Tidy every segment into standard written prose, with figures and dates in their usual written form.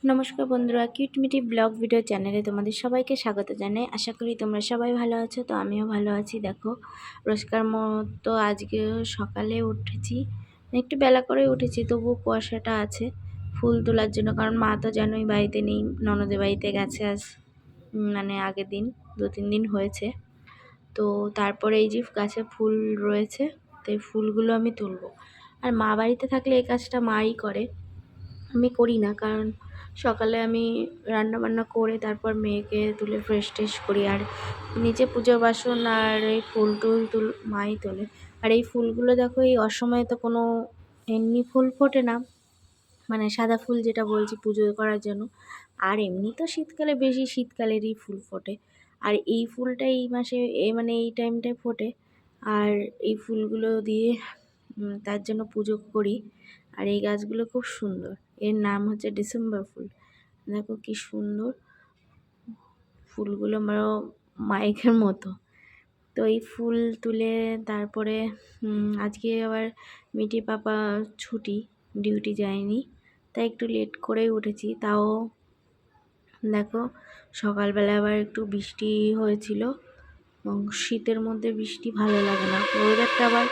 নমস্কার বন্ধুরা, কিউটমিটি blog video চ্যানেলে তোমাদের সবাইকে স্বাগত জানাই। আশা করি তোমরা সবাই ভালো আছো। তো আমিও ভালো আছি। দেখো, রোজকার মতো আজকে সকালে উঠেছি, একটু বেলা করে উঠেছি, তবু কুয়াশাটা আছে ফুল তোলার জন্য। কারণ মা তো জানোই বাড়িতে নেই, ননদের বাড়িতে গেছে আজ, মানে আগের দিন 2-3 দিন হয়েছে। তো তারপরে এই যে গাছে ফুল রয়েছে, তো এই ফুলগুলো আমি তুলবো। আর মা বাড়িতে থাকলে এই কাজটা মাই করে, আমি করি না। কারণ সকালে আমি রান্না বান্না করে তারপর মেয়েকে তুলে ফ্রেশ ট্রেশ করি, আর নিচে পুজোর বাসন আর এই ফুল টুল মাই তোলে। আর এই ফুলগুলো দেখো, এই অসময়ে তো কোনো এমনি ফুল ফোটে না, মানে সাদা ফুল যেটা বলছি পুজো করার জন্য। আর এমনি তো শীতকালে বেশি শীতকালেরই ফুল ফোটে, আর এই ফুলটা এই মাসে মানে এই টাইমটায় ফোটে। আর এই ফুলগুলো দিয়ে তার জন্য পুজো করি। আর এই গাছগুলো খুব সুন্দর, এর নাম হচ্ছে ডিসেম্বর ফুল। দেখো কি সুন্দর ফুলগুলো, আমারও মাইকের মতো। তো এই ফুল তুলে তারপরে আজকে আবার মিটি পাপা ছুটি, ডিউটি যায়নি, তাই একটু লেট করেই উঠেছি। তাও দেখো, সকালবেলা আবার একটু বৃষ্টি হয়েছিল, এবং শীতের মধ্যে বৃষ্টি ভালো লাগে না, ওয়েদারটা আবার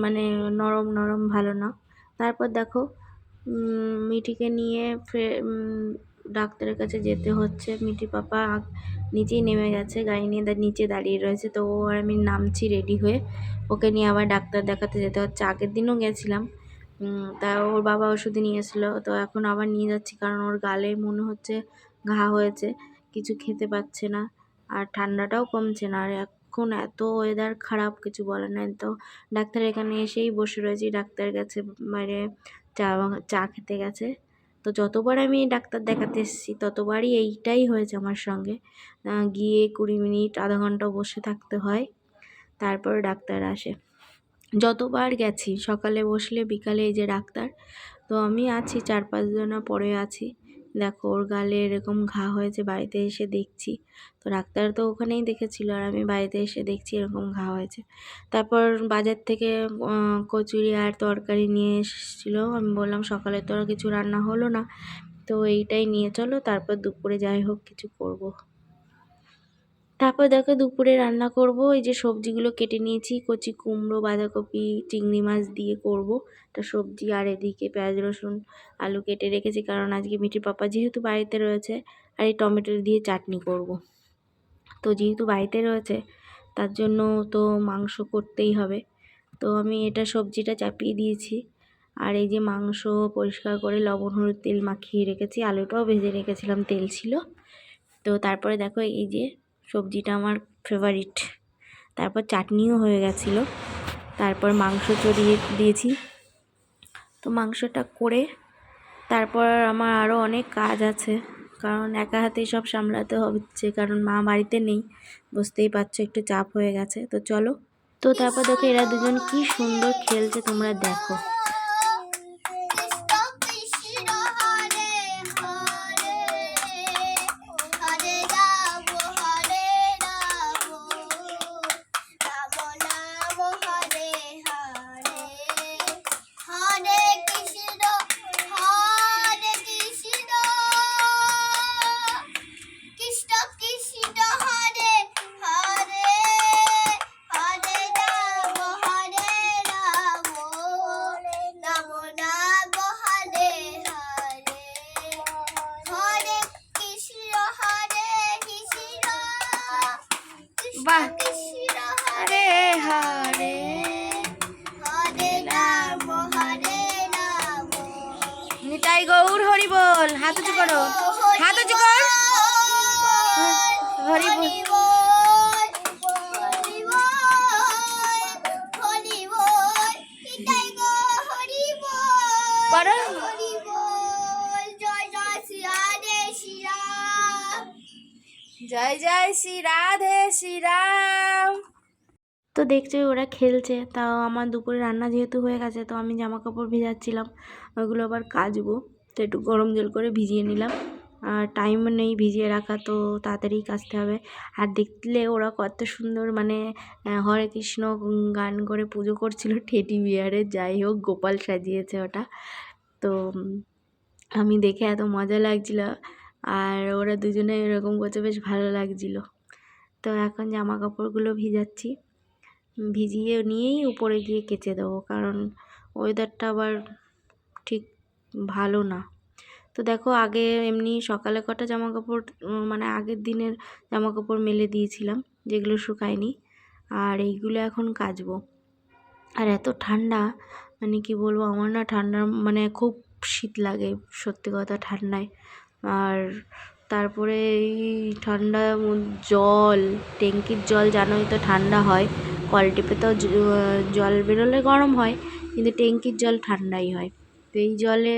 মানে নরম নরম ভালো না। তারপর দেখো, মিটিকে নিয়ে ডাক্তারের কাছে যেতে হচ্ছে। মিটি পাপা নিচেই নেমে গেছে, গাড়ি নিয়ে নিচে দাঁড়িয়ে রয়েছে। তো ও আর আমি নামছি রেডি হয়ে, ওকে নিয়ে আবার ডাক্তার দেখাতে যেতে হচ্ছে। আগের দিনও গেছিলাম, তা ওর বাবা ওষুধ নিয়ে এসেছিলো, তো এখন আবার নিয়ে যাচ্ছি। কারণ ওর গালে মনে হচ্ছে ঘা হয়েছে, কিছু খেতে পাচ্ছে না, আর ঠান্ডাটাও কমছে না। আর এখন এত ওয়েদার খারাপ, কিছু বলার নাই। তো ডাক্তার এখানে এসেই বসে রয়েছি, ডাক্তার গেছে বাইরে চা খেতে গেছে। তো যতবার আমি ডাক্তার দেখাতে এসেছি ততবারই এইটাই হয়েছে আমার সঙ্গে। গিয়ে 20 মিনিট আধা ঘন্টা বসে থাকতে হয়, তারপর ডাক্তার আসে। যতবার গেছি সকালে বসলে বিকালে এই যে ডাক্তার, তো আমি আছি 4-5 জনা পরে আছি। দেখো, ওর গালে এরকম ঘা হয়েছে, বাড়িতে এসে দেখছি। তো ডাক্তার তো ওখানেই দেখেছিল, আর আমি বাড়িতে এসে দেখছি এরকম ঘা হয়েছে। তারপর বাজার থেকে কচুরি আর তরকারি নিয়ে এসেছিলো। আমি বললাম সকালে তো আর কিছু রান্না হলো না, তো এইটাই নিয়ে চলো, তারপর দুপুরে যাই হোক কিছু করব। তারপর দেখো দুপুরে রান্না করব। এই যে সবজিগুলো কেটে নিয়েছি, কচি কুমড়ো, বাঁধাকপি, চিংড়ি মাছ দিয়ে করব একটা সবজি। আর এদিকে পেঁয়াজ রসুন আলু কেটে রেখেছি, কারণ আজকে মিঠির পাপা যেহেতু বাড়িতে রয়েছে। আর এই টমেটো দিয়ে চাটনি করব। তো যেহেতু বাড়িতে রয়েছে তার জন্য তো মাংস করতেই হবে। তো আমি এটা সবজিটা চাপিয়ে দিয়েছি। আর এই যে মাংস পরিষ্কার করে লবণ হলুদ তেল মাখিয়ে রেখেছি, আলুটাও ভেজে রেখেছিলাম, তেল ছিল। তো তারপরে দেখো, এই যে সবজিটা আমার ফেভারিট। তারপর চাটনিও হয়ে গেছিলো। তারপর মাংস চড়িয়ে দিয়েছি। তো মাংসটা করে তারপর আমার আরও অনেক কাজ আছে, কারণ একা হাতেই সব সামলাতে হচ্ছে, কারণ মা বাড়িতে নেই। বুঝতেই পারছো, একটু চাপ হয়ে গেছে। তো চলো। তো তারপর দেখো, এরা দুজন কি সুন্দর খেলছে, তোমরা দেখো। বাহ, হরে হরে নিতাই গৌর হরি বল। হাত উঁচু করো, হাত উঁচু কর, হরি বল। জয় জয় শ্রী রাধে শ্রীরাম। তো দেখছো ওরা খেলছে, তাও আমার দুপুরে রান্না যেহেতু হয়ে গেছে, তো আমি জামা কাপড় ভেজাচ্ছিলাম, ওইগুলো আবার কাচবো। তো একটু গরম জল করে ভিজিয়ে নিলাম, আর টাইম নেই ভিজিয়ে রাখা, তো তাড়াতাড়ি কাচতে হবে। আর দেখলে ওরা কত সুন্দর, মানে হরে কৃষ্ণ গান করে পুজো করছিল টেডি বিয়ারে। যাই হোক, গোপাল সাজিয়েছে ওটা। তো আমি দেখে এত মজা লাগছিল, আর ওরা দুজনে এরকম করছে, বেশ ভালো লাগছিল। তো এখন জামা কাপড়গুলো ভিজাচ্ছি, ভিজিয়ে নিয়েই উপরে গিয়ে কেচে দেবো, কারণ ওয়েদারটা আবার ঠিক ভালো না। তো দেখো আগে এমনি সকালে কটা জামা কাপড় মানে আগের দিনের জামা কাপড় মেলে দিয়েছিলাম, যেগুলো শুকায়নি, আর এইগুলো এখন কাচবো। আর এত ঠান্ডা, মানে কি বলবো, আমার না ঠান্ডা মানে খুব শীত লাগে সত্যি কথা ঠান্ডায়। আর তারপরে এই ঠান্ডা জল, ট্যাঙ্কির জল জানোই তো ঠান্ডা হয়, কল টিপে তো জল বেরোলে গরম হয়, কিন্তু ট্যাঙ্কির জল ঠান্ডাই হয়। তো এই জলে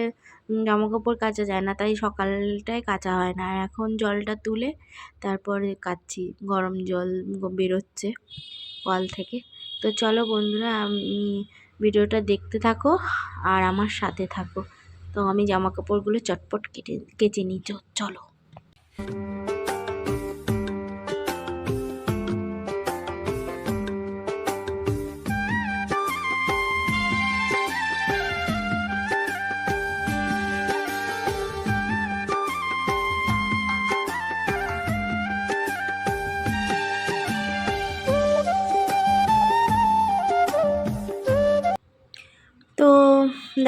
জামা কাপড় কাচা যায় না, তাই সকালটায় কাচা হয় না। আর এখন জলটা তুলে তারপরে কাচছি, গরম জল বেরোচ্ছে কল থেকে। তো চলো বন্ধুরা, আমি ভিডিওটা দেখতে থাকো আর আমার সাথে থাকো। তো আমি জামা কাপড়গুলো চটপট কেচে নিই, চলো। তো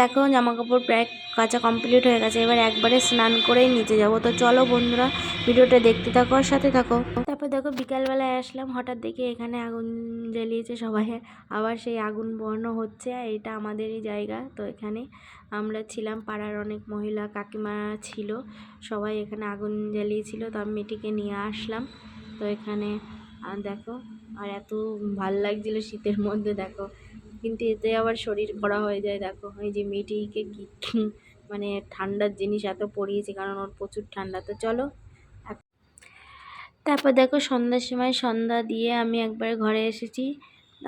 দেখো জামা কাপড় প্রায় কাচা কমপ্লিট হয়ে গেছে, এবার একবারে স্নান করেই নিচে যাব। তো চলো বন্ধুরা, ভিডিওটা দেখতে থাকো আর সাথে থাকো। তারপর দেখো বিকালবেলায় আসলাম, হঠাৎ দেখে এখানে আগুন জ্বালিয়েছে সবাই, আবার সেই আগুন বর্ণ হচ্ছে। এটা আমাদেরই জায়গা, তো এখানে আমরা ছিলাম, পাড়ার অনেক মহিলা কাকিমা ছিল, সবাই এখানে আগুন জ্বালিয়েছিল। তো আমি মেয়েটিকে নিয়ে আসলাম। তো এখানে দেখো, আর এত ভাল লাগছিল শীতের মধ্যে, দেখো কিন্তু এতে আবার শরীর করা হয়ে যায়। দেখো এই যে মেয়েটিকে কি মানে ঠান্ডার জিনিস এত পরিয়েছে, কারণ ওর প্রচুর ঠান্ডা। তো চলো, তারপর দেখো সন্ধ্যার সময় সন্ধ্যা দিয়ে আমি একবার ঘরে এসেছি,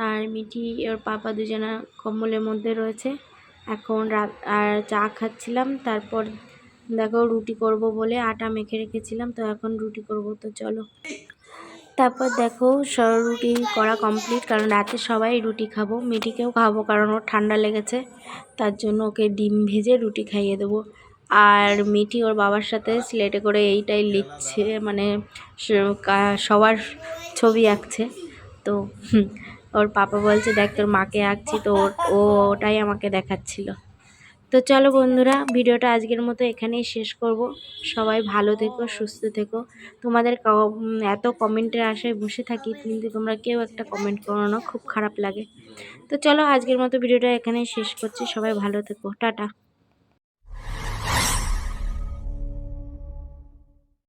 আর মিঠি ওর পাপা দুজনা কম্বলের মধ্যে রয়েছে। এখন রাত আর চা খাচ্ছিলাম। তারপর দেখো রুটি করব বলে আটা মেখে রেখেছিলাম, তো এখন রুটি করব। তো চলো, তারপর দেখো রুটি করা কমপ্লিট, কারণ রাতে সবাই রুটি খাবো, মিঠিকেও খাবো কারণ ওর ঠান্ডা লেগেছে, তার জন্য ওকে ডিম ভেজে রুটি খাইয়ে দেবো। আর মিঠি ওর বাবার সাথে স্লেটে করে এইটাই লিখছে, মানে সবার ছবি আঁকছে। তো ওর পাপা বলছে দেখ তোর মাকে আঁকছি, তো ও ওটাই আমাকে দেখাচ্ছিল। তো চলো বন্ধুরা, ভিডিওটা আজকের মতো এখানেই শেষ করব। সবাই ভালো থেকো, সুস্থ থেকো। তোমাদের এত কমেন্টের আশায় বসে থাকি, কিন্তু তোমরা কেউ একটা কমেন্ট করো না, খুব খারাপ লাগে। তো চলো আজকের মতো ভিডিওটা এখানেই শেষ করছি, সবাই ভালো থেকো, টাটা।